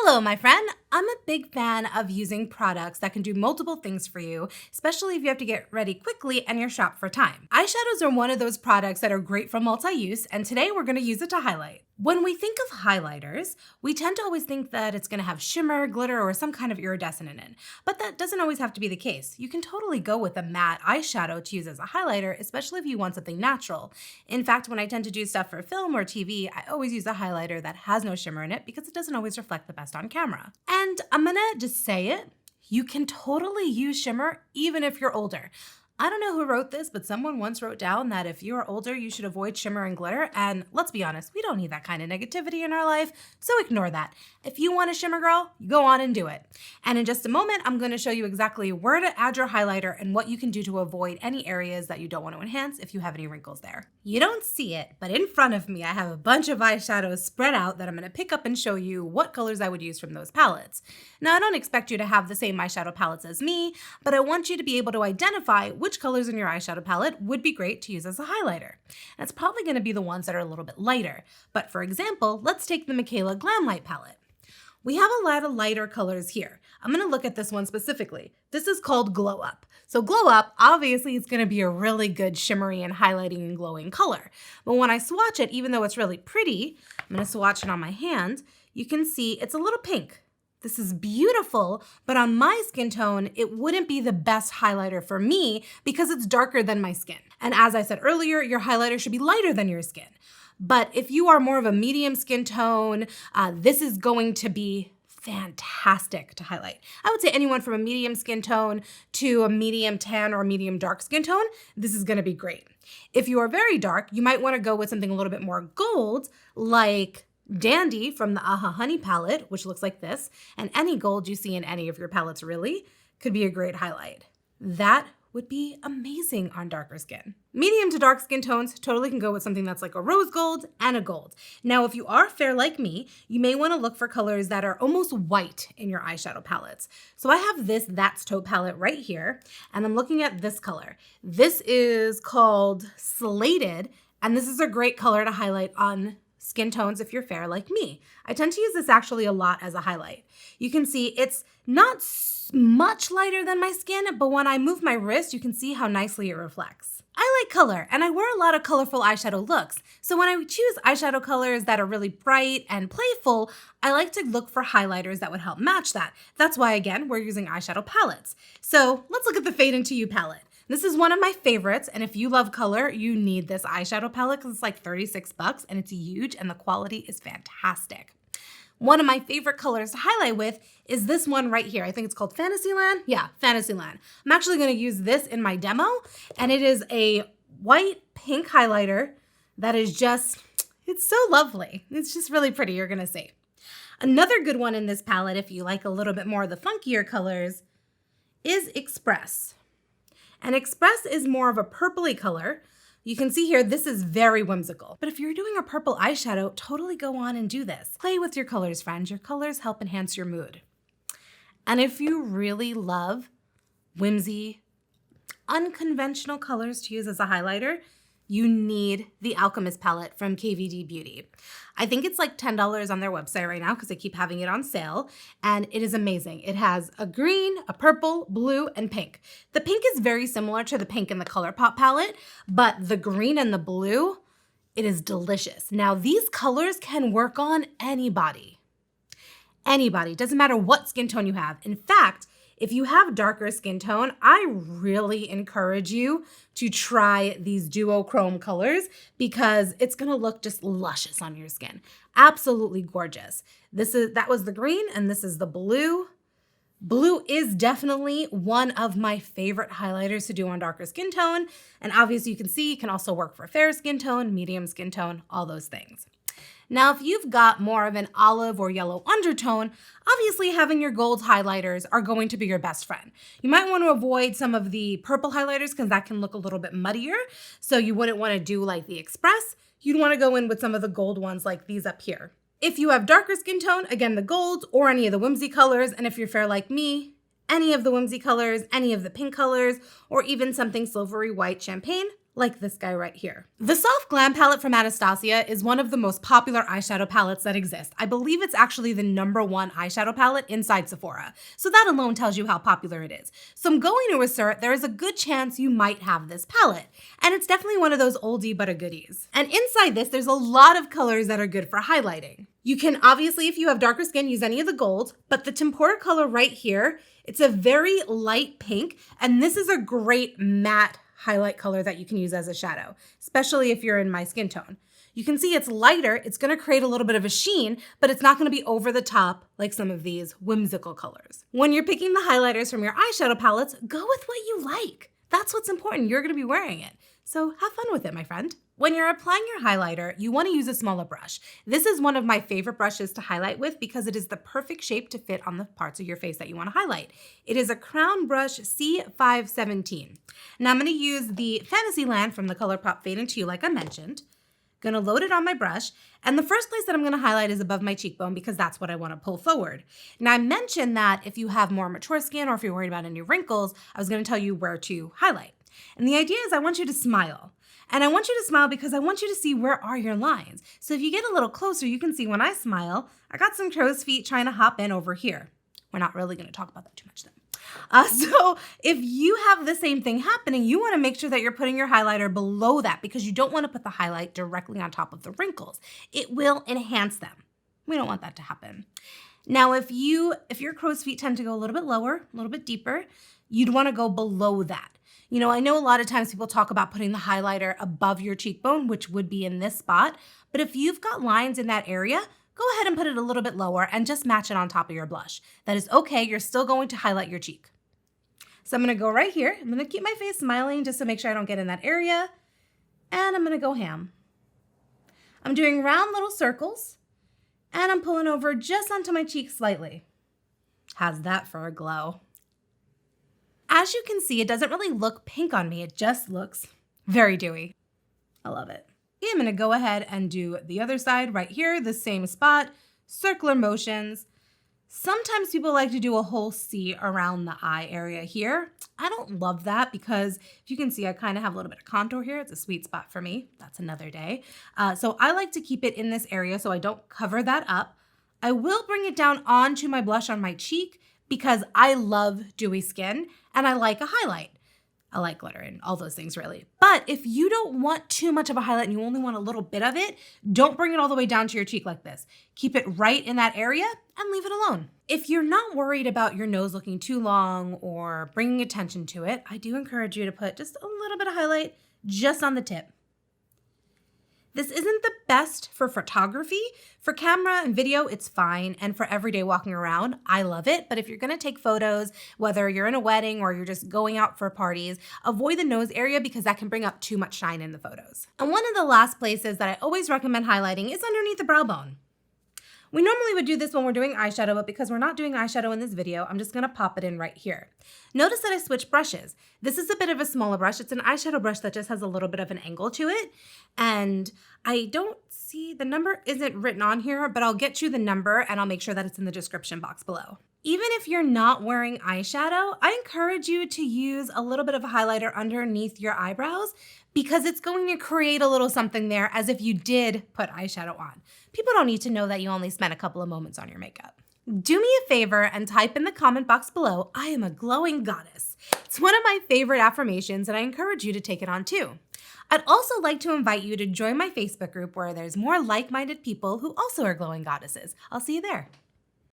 Hello, my friend. I'm a big fan of using products that can do multiple things for you, especially if you have to get ready quickly and you're strapped for time. Eyeshadows are one of those products that are great for multi-use, and today we're going to use it to highlight. When we think of highlighters, we tend to always think that it's going to have shimmer, glitter, or some kind of iridescent in it, but that doesn't always have to be the case. You can totally go with a matte eyeshadow to use as a highlighter, especially if you want something natural. In fact, when I tend to do stuff for film or TV, I always use a highlighter that has no shimmer in it because it doesn't always reflect the best on camera. And I'm gonna just say it, you can totally use shimmer even if you're older. I don't know who wrote this, but someone once wrote down that if you are older, you should avoid shimmer and glitter. And let's be honest, we don't need that kind of negativity in our life, so ignore that. If you want a shimmer girl, you go on and do it. And in just a moment, I'm going to show you exactly where to add your highlighter and what you can do to avoid any areas that you don't want to enhance if you have any wrinkles there. You don't see it, but in front of me, I have a bunch of eyeshadows spread out that I'm going to pick up and show you what colors I would use from those palettes. Now, I don't expect you to have the same eyeshadow palettes as me, but I want you to be able to identify which colors in your eyeshadow palette would be great to use as a highlighter. And it's probably going to be the ones that are a little bit lighter. But for example, let's take the Mikayla Glamlite palette. We have a lot of lighter colors here. I'm going to look at this one specifically. This is called Glow Up. So Glow Up, obviously it's going to be a really good shimmery and highlighting and glowing color. But when I swatch it, even though it's really pretty, I'm going to swatch it on my hand, you can see it's a little pink. This is beautiful, but on my skin tone, it wouldn't be the best highlighter for me because it's darker than my skin. And as I said earlier, your highlighter should be lighter than your skin. But if you are more of a medium skin tone, this is going to be fantastic to highlight. I would say anyone from a medium skin tone to a medium tan or medium dark skin tone, this is gonna be great. If you are very dark, you might wanna go with something a little bit more gold, like Dandy from the Aha Honey palette, which looks like this, and any gold you see in any of your palettes really could be a great highlight. That would be amazing on darker skin. Medium to dark skin tones totally can go with something that's like a rose gold and a gold. Now, if you are fair like me, you may want to look for colors that are almost white in your eyeshadow palettes. So I have this That's Taupe palette right here, and I'm looking at this color. This is called Slated, and this is a great color to highlight on skin tones if you're fair like me. I tend to use this actually a lot as a highlight. You can see it's not much lighter than my skin, but when I move my wrist, you can see how nicely it reflects. I like color, and I wear a lot of colorful eyeshadow looks. So when I choose eyeshadow colors that are really bright and playful, I like to look for highlighters that would help match that. That's why, again, we're using eyeshadow palettes. So let's look at the Fade Into You palette. This is one of my favorites, and if you love color, you need this eyeshadow palette because it's like 36 bucks and it's huge and the quality is fantastic. One of my favorite colors to highlight with is this one right here. I think it's called Fantasyland. Yeah, Fantasyland. I'm actually gonna use this in my demo, and it is a white pink highlighter that is just, it's so lovely. It's just really pretty, you're gonna see. Another good one in this palette, if you like a little bit more of the funkier colors, is Express. And Express is more of a purpley color. You can see here, this is very whimsical. But if you're doing a purple eyeshadow, totally go on and do this. Play with your colors, friends. Your colors help enhance your mood. And if you really love whimsy, unconventional colors to use as a highlighter, you need the Alchemist palette from KVD Beauty. I think it's like $10 on their website right now because they keep having it on sale, and it is amazing. It has a green, a purple, blue, and pink. The pink is very similar to the pink in the ColourPop palette, but the green and the blue, it is delicious. Now, these colors can work on anybody. Anybody, doesn't matter what skin tone you have. In fact, if you have darker skin tone, I really encourage you to try these duochrome colors because it's gonna look just luscious on your skin. Absolutely gorgeous. That was the green and this is the blue. Blue is definitely one of my favorite highlighters to do on darker skin tone. And obviously you can see it can also work for fair skin tone, medium skin tone, all those things. Now, if you've got more of an olive or yellow undertone, obviously having your gold highlighters are going to be your best friend. You might want to avoid some of the purple highlighters because that can look a little bit muddier. So you wouldn't want to do like the Express. You'd want to go in with some of the gold ones like these up here. If you have darker skin tone, again, the gold or any of the whimsy colors. And if you're fair like me, any of the whimsy colors, any of the pink colors, or even something silvery white champagne, like this guy right here. The Soft Glam palette from Anastasia is one of the most popular eyeshadow palettes that exist. I believe it's actually the #1 eyeshadow palette inside Sephora, so that alone tells you how popular it is. So I'm going to assert there is a good chance you might have this palette, and it's definitely one of those oldie but a goodies. And inside this, there's a lot of colors that are good for highlighting. You can obviously, if you have darker skin, use any of the gold, but the tempera color right here, it's a very light pink, and this is a great matte highlight color that you can use as a shadow, especially if you're in my skin tone. You can see it's lighter, it's gonna create a little bit of a sheen, but it's not gonna be over the top like some of these whimsical colors. When you're picking the highlighters from your eyeshadow palettes, go with what you like. That's what's important, you're gonna be wearing it. So have fun with it, my friend. When you're applying your highlighter, you wanna use a smaller brush. This is one of my favorite brushes to highlight with because it is the perfect shape to fit on the parts of your face that you wanna highlight. It is a Crown Brush C517. Now I'm gonna use the Fantasyland from the ColourPop Fade Into You like I mentioned. Gonna load it on my brush, and the first place that I'm gonna highlight is above my cheekbone because that's what I wanna pull forward. Now I mentioned that if you have more mature skin or if you're worried about any wrinkles, I was gonna tell you where to highlight. And the idea is I want you to smile. And I want you to smile because I want you to see where are your lines. So if you get a little closer, you can see when I smile, I got some crow's feet trying to hop in over here. We're not really gonna talk about that too much though. So if you have the same thing happening, you wanna make sure that you're putting your highlighter below that because you don't wanna put the highlight directly on top of the wrinkles. It will enhance them. We don't want that to happen. Now, if your crow's feet tend to go a little bit lower, a little bit deeper, you'd wanna go below that. You know, I know a lot of times people talk about putting the highlighter above your cheekbone, which would be in this spot, but if you've got lines in that area, go ahead and put it a little bit lower and just match it on top of your blush. That is okay, you're still going to highlight your cheek. So I'm gonna go right here. I'm gonna keep my face smiling just to make sure I don't get in that area. And I'm gonna go ham. I'm doing round little circles and I'm pulling over just onto my cheek slightly. How's that for a glow? As you can see, it doesn't really look pink on me. It just looks very dewy. I love it. Okay, I'm gonna go ahead and do the other side right here, the same spot, circular motions. Sometimes people like to do a whole C around the eye area here. I don't love that because if you can see, I kind of have a little bit of contour here. It's a sweet spot for me. That's another day. So I like to keep it in this area so I don't cover that up. I will bring it down onto my blush on my cheek because I love dewy skin and I like a highlight. I like glitter and all those things really. But if you don't want too much of a highlight and you only want a little bit of it, don't bring it all the way down to your cheek like this. Keep it right in that area and leave it alone. If you're not worried about your nose looking too long or bringing attention to it, I do encourage you to put just a little bit of highlight just on the tip. This isn't the best for photography. For camera and video, it's fine. And for everyday walking around, I love it. But if you're gonna take photos, whether you're in a wedding or you're just going out for parties, avoid the nose area because that can bring up too much shine in the photos. And one of the last places that I always recommend highlighting is underneath the brow bone. We normally would do this when we're doing eyeshadow, but because we're not doing eyeshadow in this video, I'm just gonna pop it in right here. Notice that I switched brushes. This is a bit of a smaller brush. It's an eyeshadow brush that just has a little bit of an angle to it. And I don't see, the number isn't written on here, but I'll get you the number and I'll make sure that it's in the description box below. Even if you're not wearing eyeshadow, I encourage you to use a little bit of a highlighter underneath your eyebrows because it's going to create a little something there as if you did put eyeshadow on. People don't need to know that you only spent a couple of moments on your makeup. Do me a favor and type in the comment box below, I am a glowing goddess. It's one of my favorite affirmations and I encourage you to take it on too. I'd also like to invite you to join my Facebook group where there's more like-minded people who also are glowing goddesses. I'll see you there.